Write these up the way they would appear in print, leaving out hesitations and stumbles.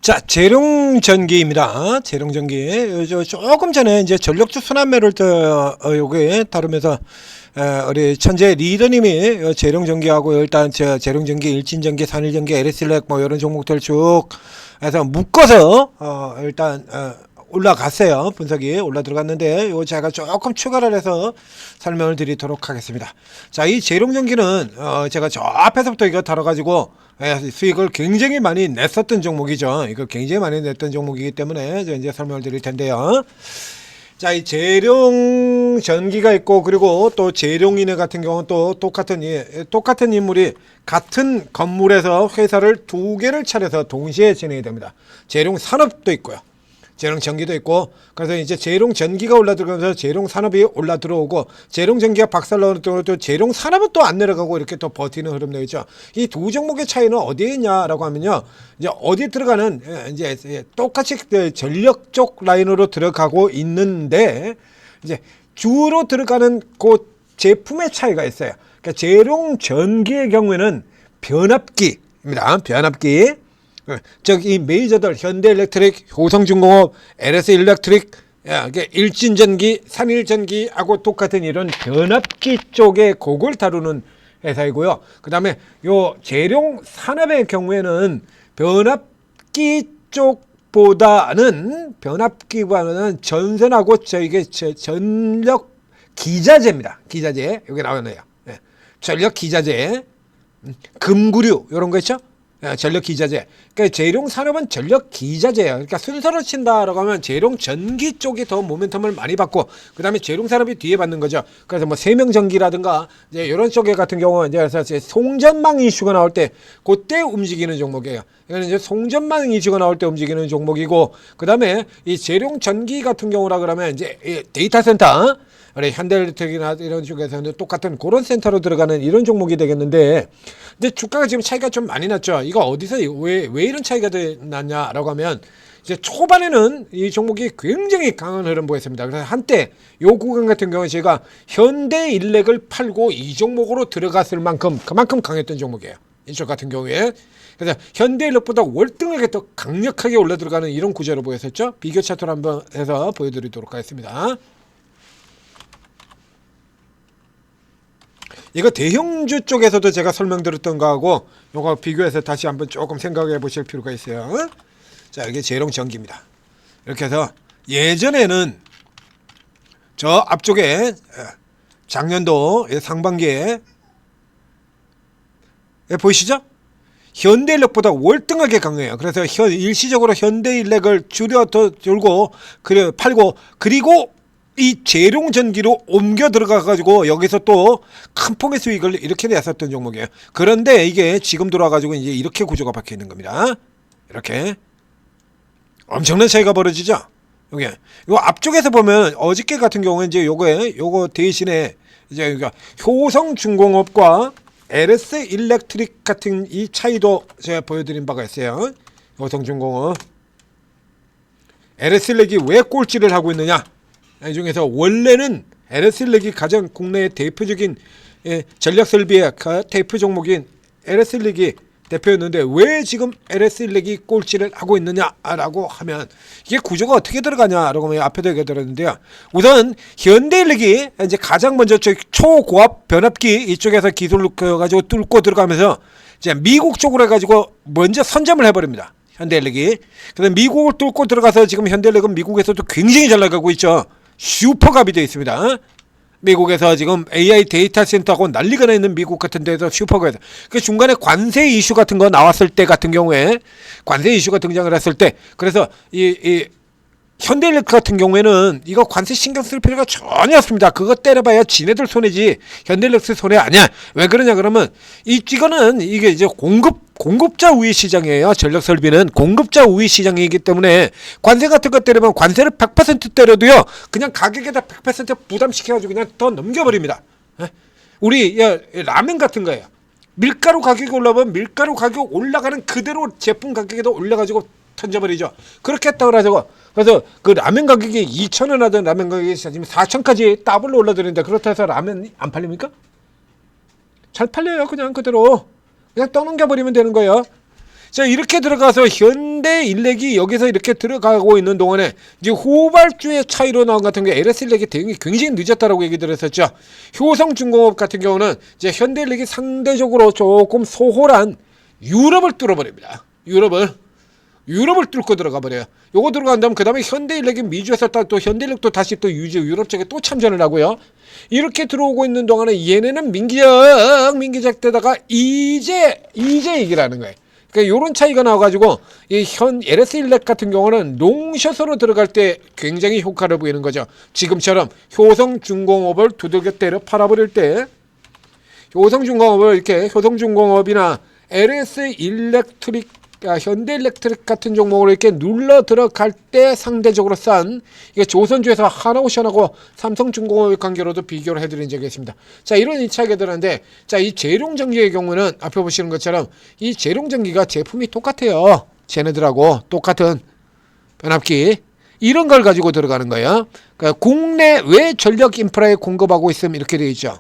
자, 재룡전기입니다. 재룡전기. 조금 전에 이제 전력주 순환매를 요게 다루면서 우리 천재 리더님이 재룡전기하고 일단 재룡전기, 일진전기, 산일전기, LS일렉 뭐 이런 종목들 쭉 해서 묶어서 일단 올라갔어요. 분석이 올라 들어갔는데 요 제가 조금 추가를 해서 설명을 드리도록 하겠습니다. 자, 이 재룡전기는 제가 저 앞에서부터 이거 다뤄가지고 수익을 굉장히 많이 냈었던 종목이죠. 이거 굉장히 많이 냈던 종목이기 때문에 이제 설명을 드릴 텐데요. 자, 이 재룡전기가 있고, 그리고 또 재룡이네 같은 경우는 또 똑같은 인물이 같은 건물에서 회사를 두 개를 차려서 동시에 진행이 됩니다. 재룡산업도 있고요, 재룡전기도 있고. 그래서 이제 재룡전기가 올라들어가면서 재룡산업이 올라 들어오고, 재룡전기가 박살나는 또 재룡산업은 또 안 내려가고 이렇게 또 버티는 흐름 되겠죠. 이 두 종목의 차이는 어디에 있냐라고 하면요, 이제 어디 들어가는 이제 똑같이 전력 쪽 라인으로 들어가고 있는데, 이제 주로 들어가는 그 제품의 차이가 있어요. 그러니까 재룡전기의 경우에는 변압기입니다. 변압기. 즉 이 메이저들 현대일렉트릭, 효성중공업, LS일렉트릭, 일진전기, 산일전기하고 똑같은 이런 변압기 쪽의 그걸 다루는 회사이고요. 그 다음에 요 재룡산업의 경우에는 변압기보다는 전선하고 이게 전력 기자재입니다. 기자재 여기 나오네요. 전력 기자재, 금구류 이런 거 있죠. 전력 기자재. 그러니까 재룡산업은 전력 기자재예요. 그러니까 순서로 친다라고 하면 재룡전기 쪽이 더 모멘텀을 많이 받고, 그 다음에 재룡산업이 뒤에 받는 거죠. 그래서 뭐 세명전기라든가 이제 이런 쪽에 같은 경우는 이제 송전망 이슈가 나올 때 그때 움직이는 종목이에요. 이거는 이제 송전망 이슈가 나올 때 움직이는 종목이고, 그 다음에 이 재룡전기 같은 경우라 그러면 이제 데이터 센터, 우리 현대일렉트릭이나 이런 쪽에서는 똑같은 그런 센터로 들어가는 이런 종목이 되겠는데, 근데 주가가 지금 차이가 좀 많이 났죠. 이거 어디서 왜 이런 차이가 났냐라고 하면, 이제 초반에는 이 종목이 굉장히 강한 흐름 보였습니다. 그래서 한때 요 구간 같은 경우는 제가 현대일렉을 팔고 이 종목으로 들어갔을 만큼 그만큼 강했던 종목이에요. 이쪽 같은 경우에. 그래서 현대일렉보다 월등하게 더 강력하게 올라 들어가는 이런 구조로 보였었죠. 비교 차트를 한번 해서 보여드리도록 하겠습니다. 이거 대형주 쪽에서도 제가 설명드렸던 거하고 요거 비교해서 다시 한번 조금 생각해 보실 필요가 있어요. 자, 이게 재룡전기입니다. 이렇게 해서 예전에는 저 앞쪽에 작년도 상반기에 보이시죠? 현대일렉보다 월등하게 강해요. 그래서 일시적으로 현대일렉을 줄고 팔고, 그리고 이 재룡전기로 옮겨 들어가 가지고 여기서 또 큰 폭의 수익을 이렇게 냈었던 종목이에요. 그런데 이게 지금 돌아와 가지고 이제 이렇게 구조가 박혀 있는 겁니다. 이렇게 엄청난 차이가 벌어지죠. 여기 요 앞쪽에서 보면 어저께 같은 경우는 이제 요거 대신에 이제 효성중공업과 LS일렉트릭 같은 이 차이도 제가 보여드린 바가 있어요. 효성중공업, LS일렉이 왜 꼴찌를 하고 있느냐? 이 중에서 원래는 LS일렉이 가장 국내의 대표적인 전력설비의 대표 종목인 LS일렉이 대표였는데, 왜 지금 LS일렉이 꼴찌를 하고 있느냐라고 하면, 이게 구조가 어떻게 들어가냐라고 하면 앞에도 얘기했는데요. 우선 현대일렉이 이제 가장 먼저 초고압 변압기 이쪽에서 기술을 가지고 뚫고 들어가면서 이제 미국 쪽으로 해가지고 먼저 선점을 해버립니다. 현대일렉이. 그래서 미국을 뚫고 들어가서 지금 현대일렉은 미국에서도 굉장히 잘 나가고 있죠. 슈퍼갑이 되어 있습니다. 미국에서 지금 AI 데이터 센터하고 난리가 나 있는 미국 같은 데서 슈퍼갑이. 그 중간에 관세 이슈 같은 거 나왔을 때 같은 경우에, 관세 이슈가 등장을 했을 때, 그래서 이 현대일렉 같은 경우에는 이거 관세 신경 쓸 필요가 전혀 없습니다. 그거 때려봐야 지네들 손해지 현대일렉 손해 아니야. 왜 그러냐 그러면, 이거는 이게 이제 공급자 우위 시장이에요. 전력 설비는 공급자 우위 시장이기 때문에 관세 같은 거 때리면 관세를 100% 때려도요, 그냥 가격에다 100% 부담시켜가지고 그냥 더 넘겨버립니다. 우리 라면 같은 거예요. 밀가루 가격이 올라가면 밀가루 가격 올라가는 그대로 제품 가격에도 올려가지고 던져버리죠. 그렇게 했다고 그러죠. 그래서 그 라면 가격이 2,000원 하던 라면 가격이 지금 4,000까지 더블로 올라드는데, 그렇다 해서 라면 안 팔립니까? 잘 팔려요. 그냥 그대로 그냥 떠넘겨버리면 되는 거예요. 자, 이렇게 들어가서 현대일렉이 여기서 이렇게 들어가고 있는 동안에 이제 후발주의 차이로 나온 같은 게 LS일렉이 대응이 굉장히 늦었다라고 얘기 드렸었죠. 효성중공업 같은 경우는 이제 현대일렉이 상대적으로 조금 소홀한 유럽을 뚫어버립니다. 유럽을 뚫고 들어가 버려요. 요거 들어간 다음 그 다음에 현대일렉이 미주에서 또 현대일렉도 다시 또 유럽 쪽에 또 참전을 하고요. 이렇게 들어오고 있는 동안에 얘네는 민기적 되다가 이제 얘기를 하는 거예요. 그러니까 요런 차이가 나와가지고 이 LS일렉 같은 경우는 롱숏으로 들어갈 때 굉장히 효과를 보이는 거죠. 지금처럼 효성중공업을 두들겨 때려 팔아버릴 때 효성중공업을 이렇게 효성중공업이나 LS일렉트릭 현대일렉트릭 같은 종목으로 이렇게 눌러 들어갈 때 상대적으로 싼 이게 조선주에서 하나오션하고 삼성중공업의 관계로도 비교를 해드린 적이 있습니다. 자, 이런 이 차이가 들었는데, 자, 이 재룡전기의 경우는 앞에 보시는 것처럼 이 재룡전기가 제품이 똑같아요. 쟤네들하고 똑같은 변압기 이런 걸 가지고 들어가는 거예요. 그러니까 국내외 전력 인프라에 공급하고 있음 이렇게 되어 있죠.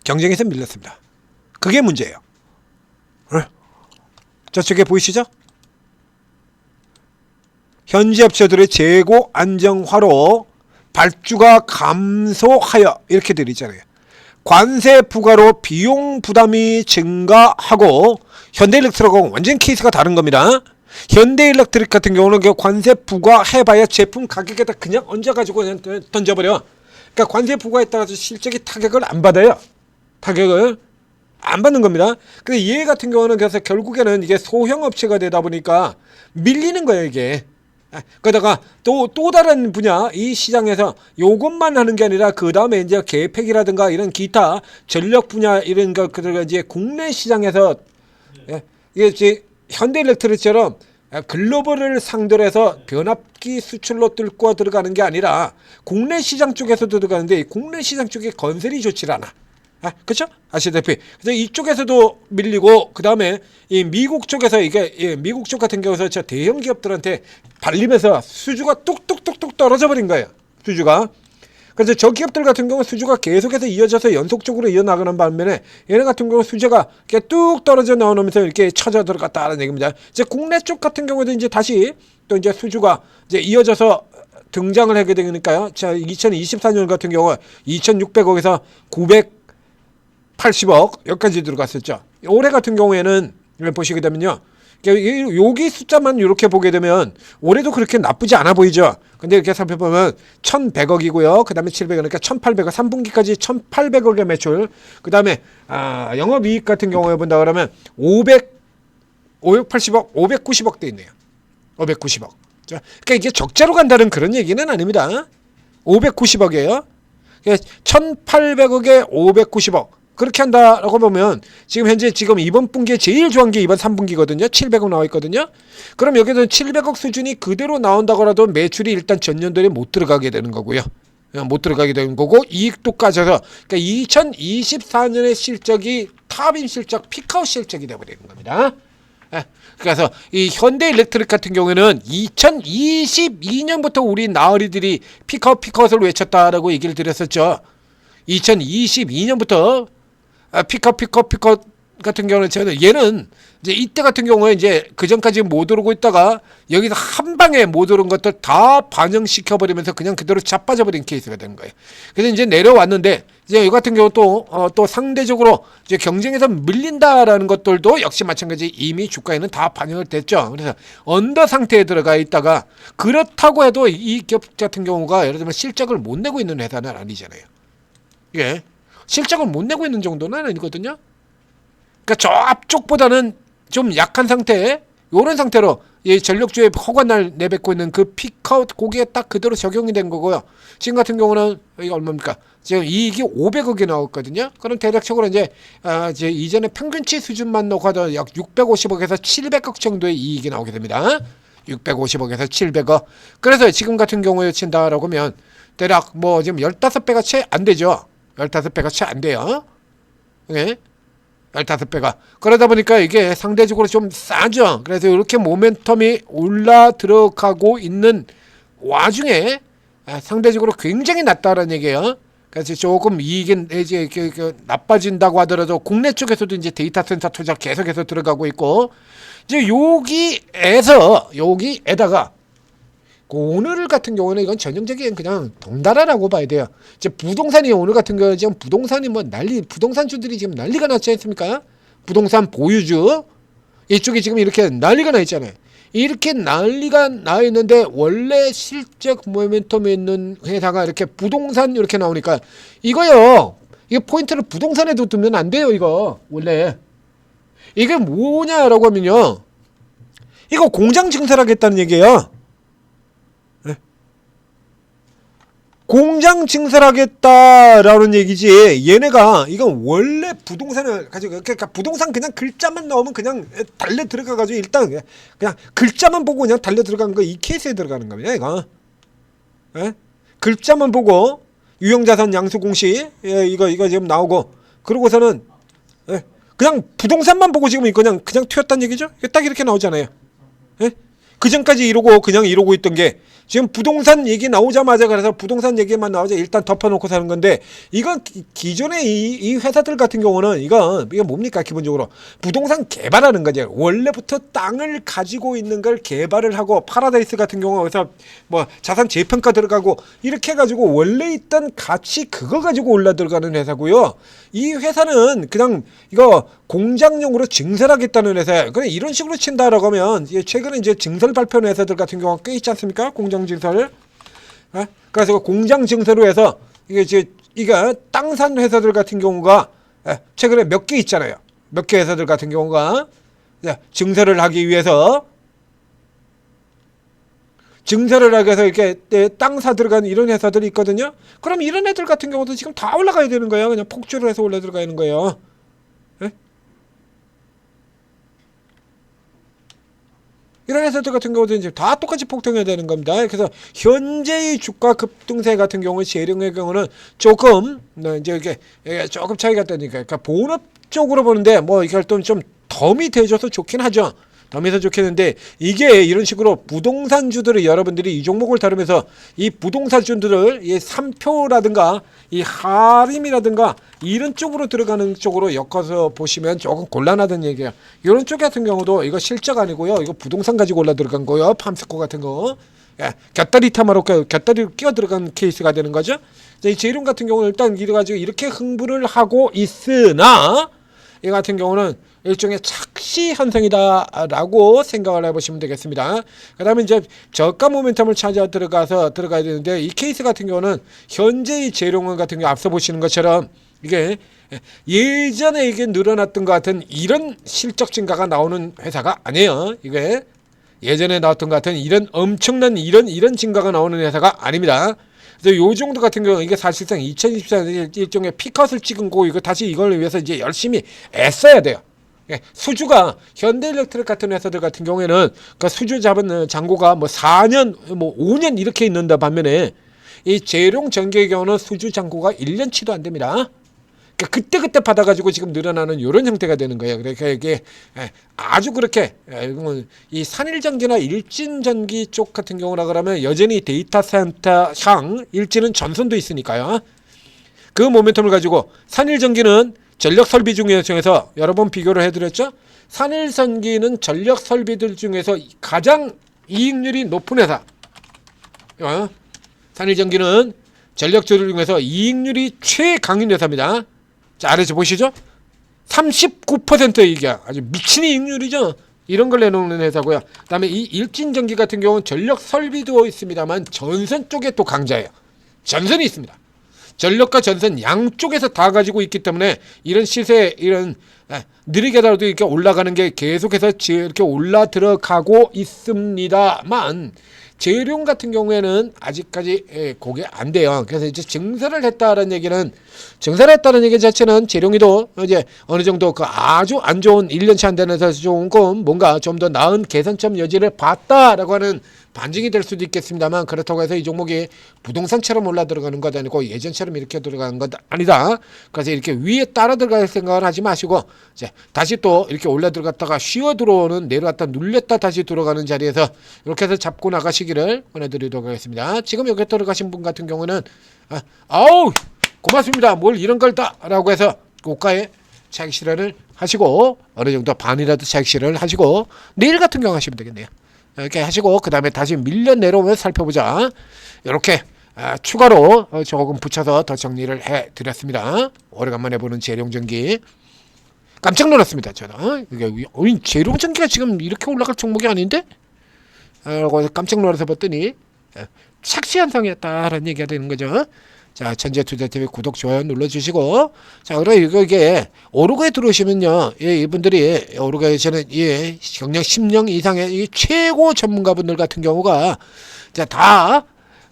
경쟁에서 밀렸습니다. 그게 문제예요. 저쪽에 보이시죠? 현지 업체들의 재고 안정화로 발주가 감소하여 이렇게 되어 있잖아요. 관세 부과로 비용 부담이 증가하고 현대일렉트릭하고 완전 케이스가 다른 겁니다. 현대일렉트릭 같은 경우는 그 관세 부과해봐야 제품 가격에다 그냥 얹어가지고 그냥 던져버려. 그러니까 관세 부과에 따라서 실적이 타격을 안 받아요. 타격을 안 받는 겁니다. 근데 얘 같은 경우는 그래서 결국에는 이게 소형 업체가 되다 보니까 밀리는 거예요, 이게. 그러다가 또 다른 분야 이 시장에서 요것만 하는 게 아니라 그 다음에 이제 계획이라든가 이런 기타 전력 분야 이런 거 그들가 이제 국내 시장에서 이게 이제 현대일렉트릭처럼 글로벌을 상대로 해서 변압기 수출로 뚫고 들어가는 게 아니라 국내 시장 쪽에서도 들어가는데 국내 시장 쪽에 건설이 좋질 않아. 그렇죠? 아시다시피 그래서 이쪽에서도 밀리고 그 다음에 이 미국 쪽에서 이게 미국 쪽 같은 경우서 저 대형 기업들한테 발리면서 수주가 뚝뚝뚝뚝 떨어져 버린 거예요. 수주가. 그래서 저 기업들 같은 경우 수주가 계속해서 이어져서 연속적으로 이어나가는 반면에 얘네 같은 경우 수주가 이렇게 뚝 떨어져 나오면서 이렇게 쳐져 들어갔다는 얘기입니다. 이제 국내 쪽 같은 경우도 이제 다시 또 이제 수주가 이제 이어져서 등장을 하게 되니까요. 자, 2024년 같은 경우 2,600억에서 980억 여기까지 들어갔었죠. 올해 같은 경우에는 보시게 되면요. 여기 숫자만 이렇게 보게 되면 올해도 그렇게 나쁘지 않아 보이죠. 근데 이렇게 살펴보면 1,100억이고요. 그 다음에 700억, 그러니까 1,800억, 3분기까지 1,800억의 매출. 그 다음에 영업이익 같은 경우에 본다 그러면 580억, 590억 돼 있네요. 590억. 그러니까 이게 적자로 간다는 그런 얘기는 아닙니다. 590억이에요. 1,800억에 590억. 그렇게 한다라고 보면 지금 현재 이번 분기에 제일 좋은 게 이번 3분기거든요. 700억 나와 있거든요. 그럼 여기서 700억 수준이 그대로 나온다고라도 매출이 일단 전년도에 못 들어가게 되는 거고요. 못 들어가게 되는 거고 이익도 까져서 그러니까 2024년의 실적이 탑인 실적, 피크아웃 실적이 되어버리는 겁니다. 그래서 이 현대일렉트릭 같은 경우에는 2022년부터 우리 나으리들이 피크아웃을 외쳤다라고 얘기를 드렸었죠. 2022년부터 피컷 같은 경우는 저는 얘는 이제 이때 같은 경우에 이제 그 전까지 못 오르고 있다가 여기서 한 방에 못 오른 것들 다 반영시켜 버리면서 그냥 그대로 자빠져 버린 케이스가 된 거예요. 그래서 이제 내려왔는데 이제 이 같은 경우 또 상대적으로 이제 경쟁에서 밀린다라는 것들도 역시 마찬가지 이미 주가에는 다 반영을 됐죠. 그래서 언더 상태에 들어가 있다가 그렇다고 해도 이 기업 같은 경우가 예를 들면 실적을 못 내고 있는 회사는 아니잖아요. 예. 실적을 못 내고 있는 정도는 아니거든요. 그러니까 저 앞쪽보다는 좀 약한 상태, 요런 상태로 이 전력주에 허관날 내뱉고 있는 그 피크아웃 고기에 딱 그대로 적용이 된 거고요. 지금 같은 경우는 이게 얼마입니까? 지금 이익이 500억이 나왔거든요. 그럼 대략적으로 이제 이전에 평균치 수준만 놓고 하던 약 650억에서 700억 정도의 이익이 나오게 됩니다. 650억에서 700억. 그래서 지금 같은 경우에 친다라고 하면 대략 뭐 지금 15배가 채 안 되죠. 15배가 채 안 돼요. 네? 15배가. 그러다 보니까 이게 상대적으로 좀 싸죠. 그래서 이렇게 모멘텀이 올라 들어가고 있는 와중에 상대적으로 굉장히 낮다라는 얘기예요. 그래서 조금 이익이 이제 나빠진다고 하더라도 국내 쪽에서도 이제 데이터 센터 투자 계속해서 들어가고 있고, 이제 여기에다가 오늘 같은 경우는 이건 전형적인 그냥 덩달아라고 봐야 돼요. 이제 부동산이 오늘 같은 경우 지금 부동산이 뭐 부동산주들이 지금 난리가 났지 않습니까? 부동산 보유주 이쪽이 지금 이렇게 난리가 나 있잖아요. 이렇게 난리가 나 있는데 원래 실적 모멘텀에 있는 회사가 이렇게 부동산 이렇게 나오니까 이거요. 이게 포인트를 부동산에도 두면 안 돼요. 이거 원래 이게 뭐냐라고 하면요. 이거 공장 증설하겠다는 얘기예요. 공장 증설하겠다라는 얘기지. 얘네가 이건 원래 부동산을 가지고, 그러니까 부동산 그냥 글자만 나오면 그냥 달려 들어가가지고 일단 그냥 글자만 보고 그냥 달려 들어가는 거, 이 케이스에 들어가는 겁니다. 이거 글자만 보고 유형자산 양수공시 이거 지금 나오고, 그러고서는 그냥 부동산만 보고 지금 이거 그냥 튀었단 얘기죠. 딱 이렇게 나오잖아요. 그 전까지 이러고 있던 게 지금 부동산 얘기 나오자마자 그래서 부동산 얘기만 나오자 일단 덮어놓고 사는 건데, 이건 기존의 이 회사들 같은 경우는 이게 뭡니까? 기본적으로 부동산 개발하는 거죠. 원래부터 땅을 가지고 있는 걸 개발을 하고, 파라다이스 같은 경우 그래서 뭐 자산 재평가 들어가고 이렇게 해가지고 원래 있던 가치 그거 가지고 올라 들어가는 회사고요. 이 회사는 그냥 이거 공장용으로 증설하겠다는 회사예요. 그래 이런 식으로 친다라고 하면 최근에 이제 증설 발표하는 회사들 같은 경우가 꽤 있지 않습니까? 공장 증설을. 그래서 공장 증설로 해서 이게 땅 산 회사들 같은 경우가 최근에 몇 개 있잖아요. 몇 개 회사들 같은 경우가 증설을 하기 위해서 이렇게 땅 사 들어가는 이런 회사들이 있거든요. 그럼 이런 애들 같은 경우도 지금 다 올라가야 되는 거예요. 그냥 폭주를 해서 올라 들어가는 거예요. 이런 회사들 같은 경우도 이제 다 똑같이 폭등해야 되는 겁니다. 그래서 현재의 주가 급등세 같은 경우, 재령의 경우는 조금 이제 이게 조금 차이가 되니까, 그러니까 본업적으로 보는데 뭐 이게 좀 덤이 돼줘서 좋긴 하죠. 덤에서 좋겠는데, 이게 이런 식으로 부동산주들을 여러분들이 이 종목을 다루면서 이 부동산주들을 이 3표라든가 이 하림이라든가 이런 쪽으로 들어가는 쪽으로 엮어서 보시면 조금 곤란하다는 얘기예요. 이런 쪽 같은 경우도 이거 실적 아니고요. 이거 부동산 가지고 올라 들어간 거요. 팜스코 같은 거. 곁다리 타마로 곁다리로 끼어 들어간 케이스가 되는 거죠. 이 재룡 같은 경우는 일단 이래가지고 이렇게 흥분을 하고 있으나, 이 같은 경우는 일종의 착시 현상이다라고 생각을 해보시면 되겠습니다. 그 다음에 이제 저가 모멘텀을 찾아 들어가야 되는데, 이 케이스 같은 경우는 현재의 재룡원 같은 경우 앞서 보시는 것처럼 이게 예전에 이게 늘어났던 것 같은 이런 실적 증가가 나오는 회사가 아니에요. 이게 예전에 나왔던 것 같은 이런 엄청난 이런 증가가 나오는 회사가 아닙니다. 그래서 요 정도 같은 경우 이게 사실상 2024년 일종의 피컷을 찍은 거고, 이거 다시 이걸 위해서 이제 열심히 애써야 돼요. 수주가 현대일렉트릭 같은 회사들 같은 경우에는 그 수주 잡은 잔고가 뭐 4년, 뭐 5년 이렇게 있는데, 반면에 이 재룡 전기의 경우는 수주 잔고가 1년치도 안 됩니다. 그러니까 그때 받아가지고 지금 늘어나는 이런 형태가 되는 거예요. 그러니까 이게 아주 그렇게 이 산일전기나 일진전기 쪽 같은 경우라 그러면 여전히 데이터 센터 향, 일진은 전선도 있으니까요. 그 모멘텀을 가지고 산일전기는 전력 설비 중에서 여러 번 비교를 해드렸죠. 산일전기는 전력 설비들 중에서 가장 이익률이 높은 회사. 산일전기는 전력조들 중에서 이익률이 최강인 회사입니다. 자, 아래서 보시죠. 39% 이익이야. 아주 미친 이익률이죠. 이런 걸 내놓는 회사고요. 그 다음에 이 일진전기 같은 경우는 전력 설비도 있습니다만 전선 쪽에 또 강자예요. 전선이 있습니다. 전력과 전선 양쪽에서 다 가지고 있기 때문에 이런 시세, 이런 느리게라도 이렇게 올라가는 게 계속해서 이렇게 올라 들어가고 있습니다만, 재룡 같은 경우에는 아직까지 그게 안 돼요. 그래서 이제 증설을 했다는 얘기는, 증설했다는 얘기 자체는 재룡이도 이제 어느 정도 그 아주 안 좋은 1년치 안 되는 데서 조금 뭔가 좀 더 나은 개선점 여지를 봤다라고 하는 반증이 될 수도 있겠습니다만, 그렇다고 해서 이 종목이 부동산처럼 올라 들어가는 것 아니고 예전처럼 이렇게 들어가는 것 아니다. 그래서 이렇게 위에 따라 들어갈 생각을 하지 마시고, 이제 다시 또 이렇게 올라 들어갔다가 쉬어 들어오는, 내려왔다 눌렸다 다시 들어가는 자리에서 이렇게 해서 잡고 나가시기를 권해드리도록 하겠습니다. 지금 여기 들어가신 분 같은 경우는 아우 고맙습니다. 뭘 이런 걸 다라고 해서 고가의 차익 실현을 하시고 어느 정도 반이라도 차익 실현을 하시고 내일 같은 경우 하시면 되겠네요. 이렇게 하시고 그 다음에 다시 밀려 내려오면 살펴보자. 이렇게 추가로 조금 붙여서 더 정리를 해드렸습니다. 오래간만에 보는 재룡전기 깜짝 놀랐습니다. 저는 이게 재룡전기가 지금 이렇게 올라갈 종목이 아닌데? 라고 깜짝 놀라서 봤더니 착시 현상이었다라는 얘기가 되는 거죠. 자, 천재투자TV 구독, 좋아요 눌러주시고, 자, 그럼 이게 오르고에 들어오시면요, 이분들이 오르고에 저는 경력 10년 이상의 이 최고 전문가분들 같은 경우가 다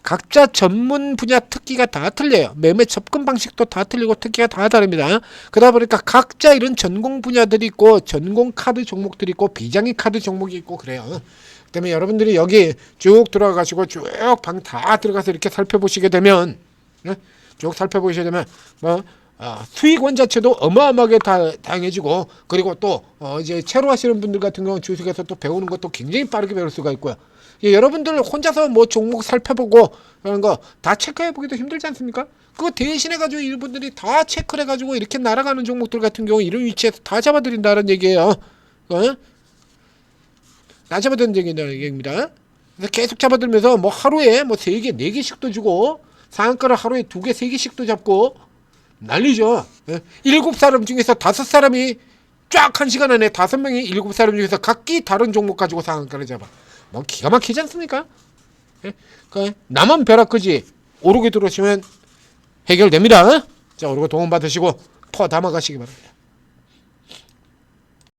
각자 전문 분야 특기가 다 틀려요. 매매 접근 방식도 다 틀리고 특기가 다 다릅니다. 그러다 보니까 각자 이런 전공 분야들이 있고 전공 카드 종목들이 있고 비장의 카드 종목이 있고 그래요. 그다음에 여러분들이 여기 쭉 들어가시고 쭉 방 다 들어가서 이렇게 살펴보시게 되면 쭉 살펴보시게 되면 수익원 자체도 어마어마하게 다양해지고 그리고 또 이제 채로 하시는 분들 같은 경우는 주식에서 또 배우는 것도 굉장히 빠르게 배울 수가 있고요. 여러분들 혼자서 뭐 종목 살펴보고 그런 거 다 체크해 보기도 힘들지 않습니까? 그거 대신해 가지고 이분들이 다 체크를 해 가지고 이렇게 날아가는 종목들 같은 경우 이런 위치에서 다 잡아드린다는 얘기예요. 다 잡아드린다는 얘기입니다. 그래서 계속 잡아들면서 뭐 하루에 뭐 3개, 4개씩도 주고 상한가를 하루에 2개, 3개씩도 잡고 난리죠. 7사람 중에서 5사람이 쫙 1시간 안에 5명이 7사람 중에서 각기 다른 종목 가지고 상한가를 잡아. 뭐 기가 막히지 않습니까? 나만 벼락끄지 오르게 들어오시면 해결됩니다. 자, 오르고 동원 받으시고 퍼 담아가시기 바랍니다.